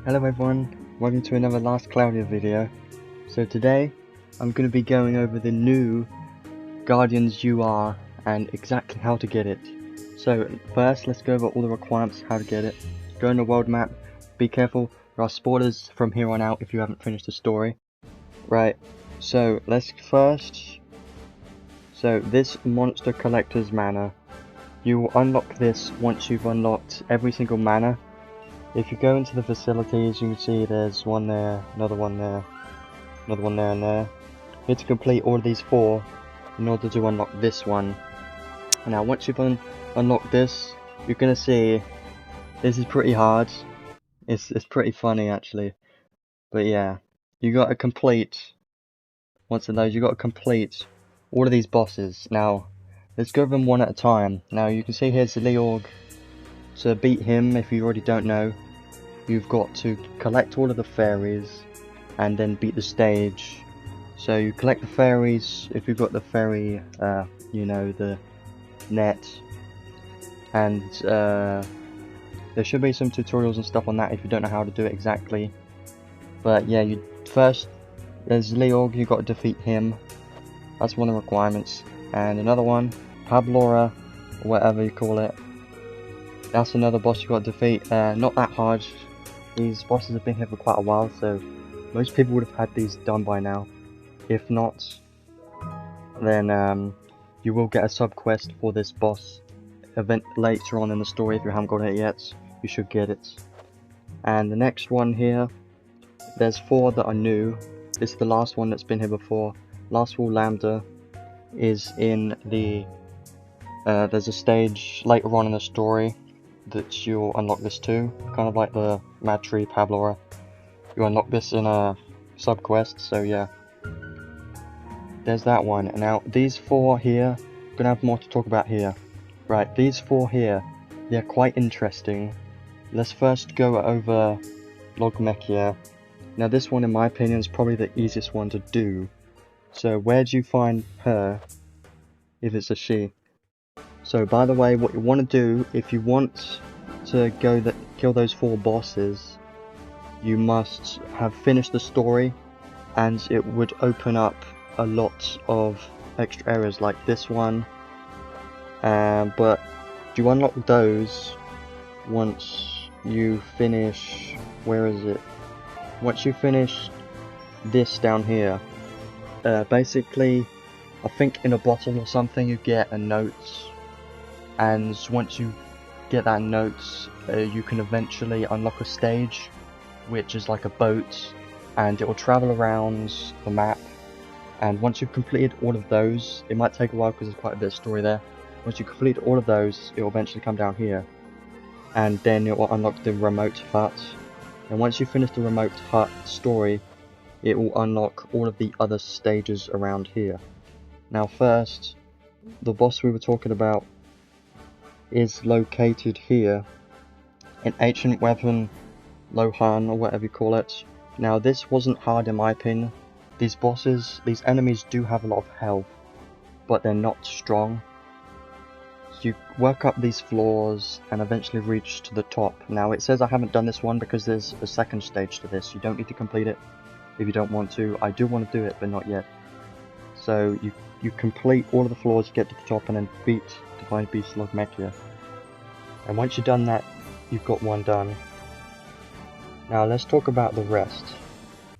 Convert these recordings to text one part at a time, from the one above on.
Hello everyone, welcome to another Last Cloudia video. So today, I'm going to be going over the new Guardians UR and exactly how to get it. So first, let's go over all the requirements, how to get it. Go in the world map, be careful, there are spoilers from here on out if you haven't finished the story. Right, so let's first... So this monster collector's mana, you will unlock this once you've unlocked every single mana. If you go into the facilities, you can see there's one there, another one there, another one there and there. You need to complete all of these 4 in order to unlock this one. Now once you've unlocked this, you're going to see this is pretty hard. It's pretty funny actually. But yeah, you got to complete, once of those, you got to complete all of these bosses. Now, let's go over them one at a time. Now you can see here's the Leorg. To beat him, if you already don't know, you've got to collect all of the fairies and then beat the stage. So you collect the fairies if you've got the fairy, you know, the net. And there should be some tutorials and stuff on that if you don't know how to do it exactly. But yeah, first there's Leorg, you've got to defeat him. That's one of the requirements. And another one, Pablora, or whatever you call it. That's another boss you got to defeat. Not that hard. These bosses have been here for quite a while, so most people would have had these done by now. If not, then you will get a sub quest for this boss event later on in the story. If you haven't got it yet, you should get it. And the next one here, there's 4 that are new. This is the last one that's been here before. Last Wall Lambda is in the there's a stage later on in the story that you'll unlock this too, kind of like the Mad Tree Pablora. You unlock this in a sub quest, so yeah. There's that one. And now these 4 here, I'm gonna have more to talk about here. Right, these 4 here, they're quite interesting. Let's first go over Logmechia. Now this one in my opinion is probably the easiest one to do. So where do you find her if it's a she? So by the way, what you want to do, if you want to kill those 4 bosses, you must have finished the story, and it would open up a lot of extra areas like this one. But you unlock those once you finish, where is it? Once you finish this down here. Basically, I think in a bottle or something you get a note. And once you get that note, you can eventually unlock a stage, which is like a boat, and it will travel around the map. And once you've completed all of those, it might take a while because there's quite a bit of story there. Once you complete all of those, it will eventually come down here, and then it will unlock the remote hut. And once you finish the remote hut story, it will unlock all of the other stages around here. Now first, the boss we were talking about is located here in Ancient Weapon Lohan, or whatever you call it. Now this wasn't hard in my opinion. These enemies do have a lot of health, but they're not strong. You work up these floors and eventually reach to the top. Now it says I haven't done this one because there's a second stage to this. You don't need to complete it if you don't want to. I do want to do it, but not yet. So you complete all of the floors, get to the top, and then beat Divine Beast Logmechia. And once you've done that, you've got one done. Now let's talk about the rest.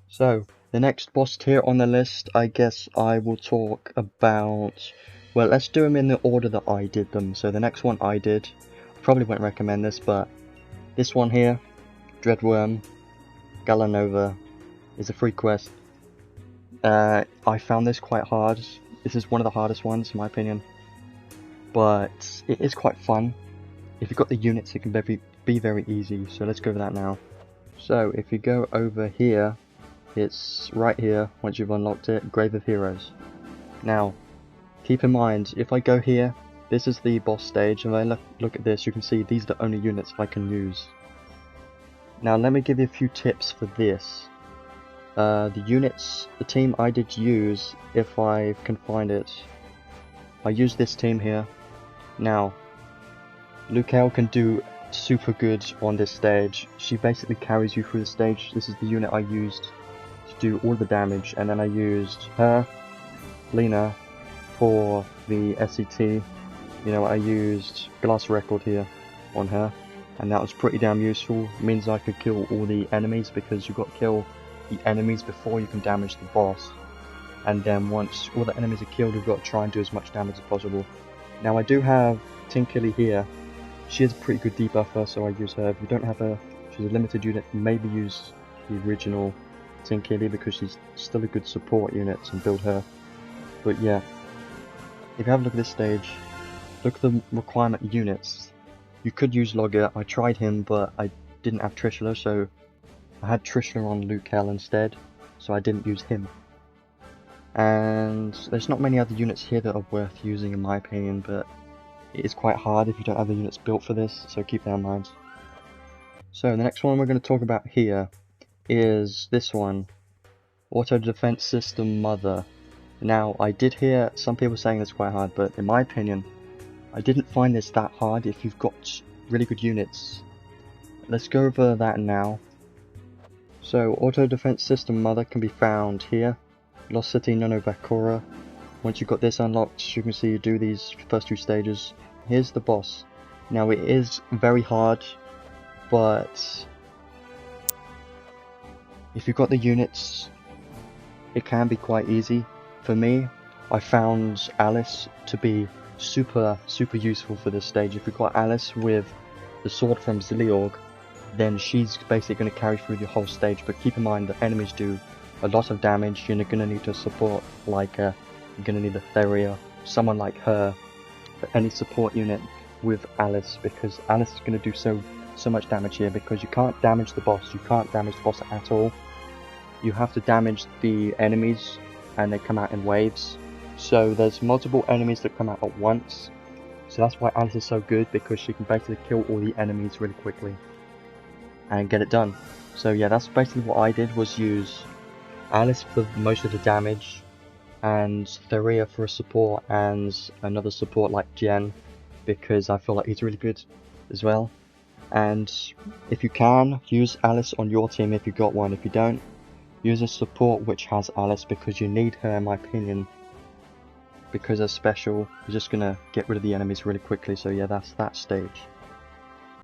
So the next boss tier on the list, I guess I will talk about, well, let's do them in the order that I did them. So the next one I did, I probably won't recommend this, but this one here, Dreadworm, Gala is a free quest. I found this quite hard. This is one of the hardest ones in my opinion, but it is quite fun. If you've got the units, it can be very easy. So let's go over that now. So if you go over here, it's right here. Once you've unlocked it, Grave of Heroes. Now keep in mind, if I go here, this is the boss stage, and if I look at this, you can see these are the only units I can use. Now let me give you a few tips for this. The team I did use, if I can find it, I used this team here. Now, Lucael can do super good on this stage. She basically carries you through the stage. This is the unit I used to do all the damage, and then I used her, Lena, for the SCT. You know, I used Glass Record here on her, and that was pretty damn useful. It means I could kill all the enemies, because you've got to kill the enemies before you can damage the boss. And then once all the enemies are killed, you've got to try and do as much damage as possible. Now I do have Tinkily here. She is a pretty good debuffer, so I use her. If you don't have her, she's a limited unit, maybe use the original Tinkily, because she's still a good support unit, and build her. But yeah, if you have a look at this stage, look at the requirement units. You could use Logger. I tried him, but I didn't have Trishula, so I had Trishula on Luke Hell instead, so I didn't use him. And there's not many other units here that are worth using in my opinion, but it is quite hard if you don't have the units built for this, so keep that in mind. So the next one we're going to talk about here is this one, Auto Defense System Mother. Now I did hear some people saying this quite hard, but in my opinion I didn't find this that hard if you've got really good units. Let's go over that now. So Auto Defense System Mother can be found here, Lost City Nonovakura. Once you've got this unlocked, you can see you do these first two stages. Here's the boss. Now it is very hard, but if you've got the units, it can be quite easy. For me, I found Alice to be super useful for this stage. If you've got Alice with the sword from Ziliorg, then she's basically going to carry through the whole stage. But keep in mind that enemies do a lot of damage. You're going to need to support like you're going to need a Theria, someone like her, for any support unit with Alice, because Alice is going to do so much damage here, because you can't damage the boss. You can't damage the boss at all. You have to damage the enemies, and they come out in waves. So there's multiple enemies that come out at once. So that's why Alice is so good, because she can basically kill all the enemies really quickly and get it done. So yeah, that's basically what I did, was use Alice for most of the damage, and Theria for a support, and another support like Jen, because I feel like he's really good as well. And if you can, use Alice on your team if you got one. If you don't, use a support which has Alice, because you need her in my opinion, because her special is just gonna get rid of the enemies really quickly. So yeah, that's that stage.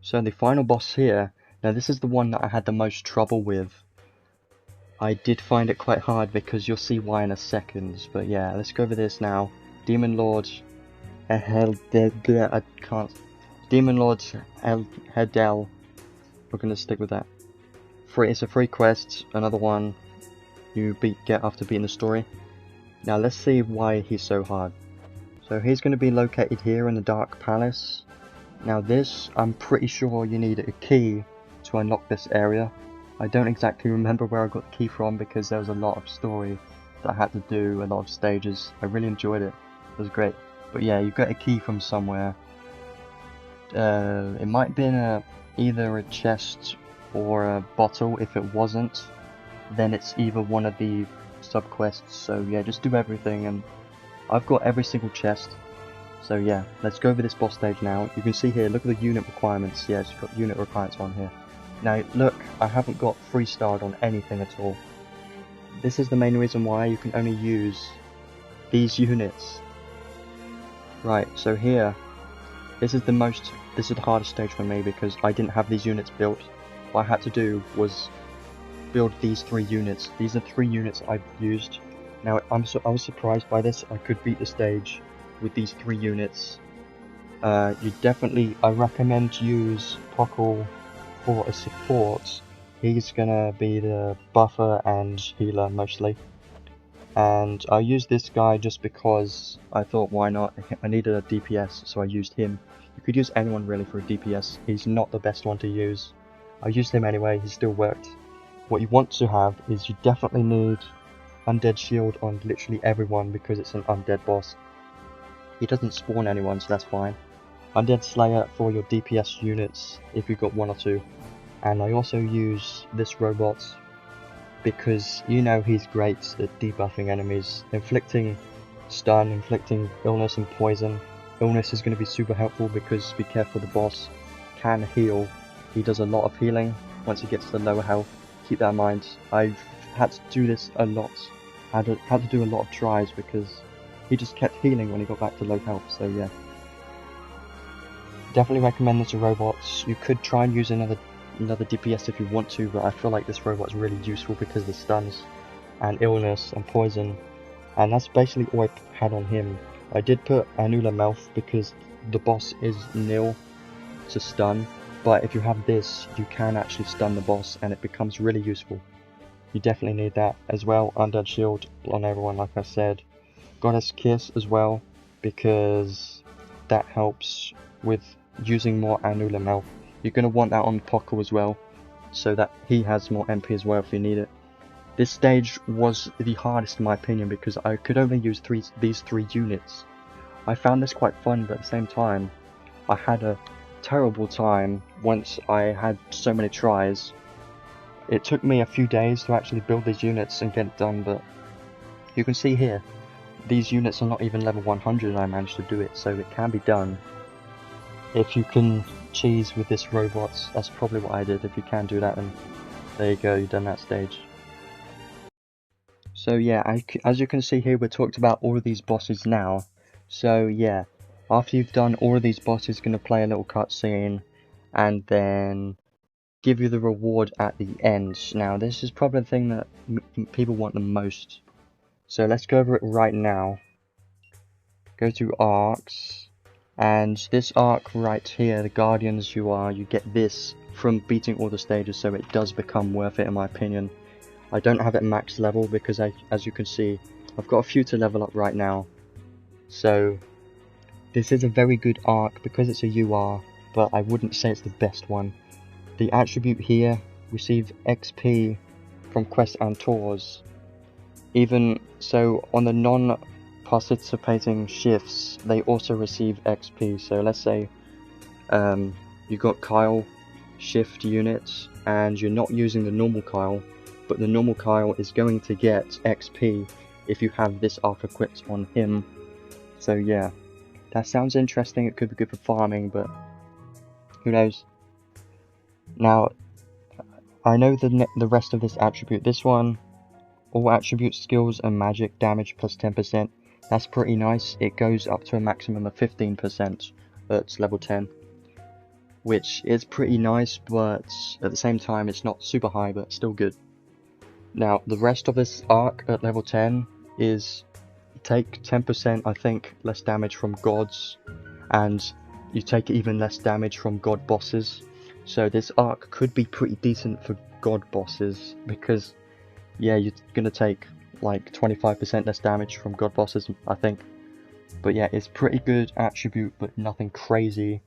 So the final boss here, now this is the one that I had the most trouble with. I did find it quite hard, because you'll see why in a second. But yeah, let's go over this now. Demon Lord Demon Lord Hedel. We're gonna stick with that. It's a free quest, another one you get after beating the story. Now let's see why he's so hard. So he's going to be located here in the Dark Palace. Now this, I'm pretty sure you need a key to unlock this area. I don't exactly remember where I got the key from, because there was a lot of story that I had to do, a lot of stages. I really enjoyed it. It was great. But yeah, you got a key from somewhere. It might have been either a chest or a bottle. If it wasn't, then it's either one of the subquests. So yeah, just do everything, and I've got every single chest. So yeah, let's go over this boss stage now. You can see here, look at the unit requirements. Yes, you've got unit requirements on here. Now look, I haven't got 3-starred on anything at all. This is the main reason why you can only use these units. Right, so here, this is the hardest stage for me, because I didn't have these units built. What I had to do was build these 3 units. These are 3 units I've used. Now I was surprised by this. I could beat the stage with these 3 units. I recommend use Pockle for a support. He's gonna be the buffer and healer mostly. And I used this guy just because I thought, why not? I needed a DPS, so I used him. You could use anyone really for a DPS. He's not the best one to use. I used him anyway, he still worked. What you want to have is, you definitely need Undead Shield on literally everyone, because it's an undead boss. He doesn't spawn anyone, so that's fine. Undead Slayer for your DPS units if you've got 1 or 2. And I also use this robot because you know he's great at debuffing enemies, inflicting stun, inflicting illness and poison. Illness is going to be super helpful, because be careful, the boss can heal. He does a lot of healing once he gets to lower health. Keep that in mind. I've had to do this a lot. Had to do a lot of tries because he just kept healing when he got back to low health, so yeah. Definitely recommend this to robots. You could try and use another DPS if you want to, but I feel like this robot's really useful because of the stuns and illness and poison, and that's basically all I had on him. I did put Annular Mouth because the boss is nil to stun, but if you have this, you can actually stun the boss and it becomes really useful. You definitely need that as well. Undead Shield on everyone, like I said. Goddess Kiss as well, because that helps with using more Annular Mouth. You're going to want that on Poco as well, so that he has more MP as well if you need it. This stage was the hardest in my opinion because I could only use these three units. I found this quite fun, but at the same time, I had a terrible time once I had so many tries. It took me a few days to actually build these units and get it done, but you can see here, these units are not even level 100 and I managed to do it, so it can be done. If you can cheese with this robot, that's probably what I did. If you can do that, then there you go, you've done that stage. So yeah, as you can see here, we talked about all of these bosses now. So yeah, after you've done all of these bosses, going to play a little cutscene, and then give you the reward at the end. Now this is probably the thing that people want the most. So let's go over it right now. Go to arcs, and this arc right here, the Guardians you get this from beating all the stages, so it does become worth it in my opinion. I don't have it max level because as you can see, I've got a few to level up right now. So this is a very good arc because it's a UR, but I wouldn't say it's the best one. The attribute here, receive XP from quests and tours. Even so, on the non-participating shifts, they also receive XP. So let's say you got Kyle shift units and you're not using the normal Kyle, but the normal Kyle is going to get XP if you have this arc equipped on him. So yeah, that sounds interesting. It could be good for farming, but who knows. Now, I know the rest of this attribute. This one, all attribute skills and magic damage plus 10%. That's pretty nice. It goes up to a maximum of 15% at level 10. Which is pretty nice, but at the same time it's not super high, but still good. Now, the rest of this arc at level 10 is take 10%, I think, less damage from gods, and you take even less damage from god bosses. So this arc could be pretty decent for god bosses, because yeah, you're gonna take like 25% less damage from god bosses, I think. But yeah, it's pretty good attribute, but nothing crazy.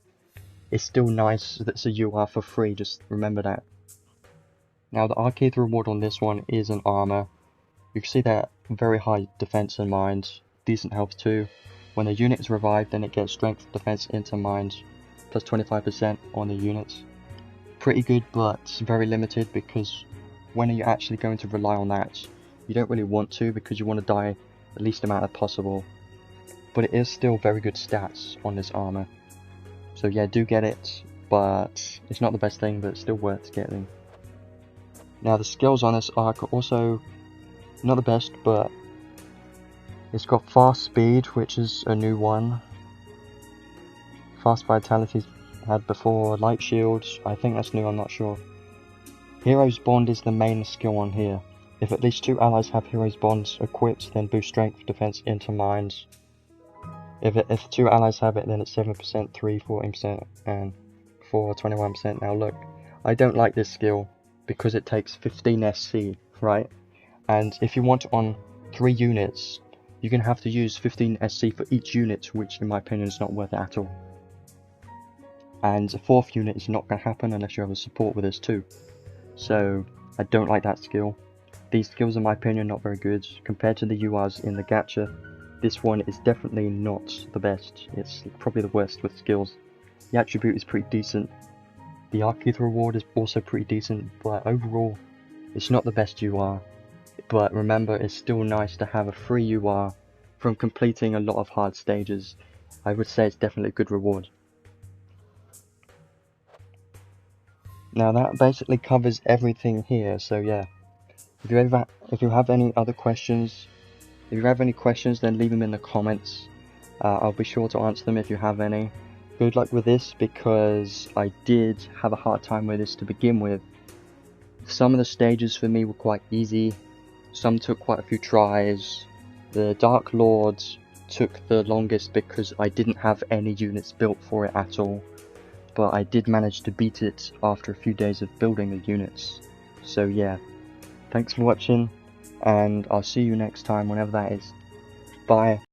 It's still nice that it's a UR for free, just remember that. Now the arcade reward on this one is an armor. You can see that very high defense in mind, decent health too. When a unit is revived, then it gets strength, defense into mind, plus 25% on the units. Pretty good, but very limited, because when are you actually going to rely on that? You don't really want to, because you want to die the least amount as possible. But it is still very good stats on this armor. So yeah, do get it, but it's not the best thing, but it's still worth getting. Now the skills on this arc are also not the best, but it's got fast speed, which is a new one. Fast vitality had before, light shields, I think that's new, I'm not sure. Hero's Bond is the main skill on here. If at least 2 allies have Hero's Bonds equipped, then boost strength, defense into minds. If 2 allies have it, then it's 7%, 3, 14%, and 4, 21%. Now look, I don't like this skill because it takes 15 SC, right? And if you want it on 3 units, you're going to have to use 15 SC for each unit, which in my opinion is not worth it at all. And a 4th unit is not going to happen unless you have a support with this too. So I don't like that skill. These skills in my opinion are not very good. Compared to the URs in the gacha, this one is definitely not the best. It's probably the worst with skills. The attribute is pretty decent. The arcade reward is also pretty decent, but overall it's not the best UR. But remember, it's still nice to have a free UR from completing a lot of hard stages. I would say it's definitely a good reward. Now that basically covers everything here, so yeah. If you have any other questions, then leave them in the comments. I'll be sure to answer them if you have any. Good luck with this, because I did have a hard time with this to begin with. Some of the stages for me were quite easy, some took quite a few tries. The Dark Lords took the longest because I didn't have any units built for it at all, but I did manage to beat it after a few days of building the units. So yeah, thanks for watching, and I'll see you next time whenever that is. Bye.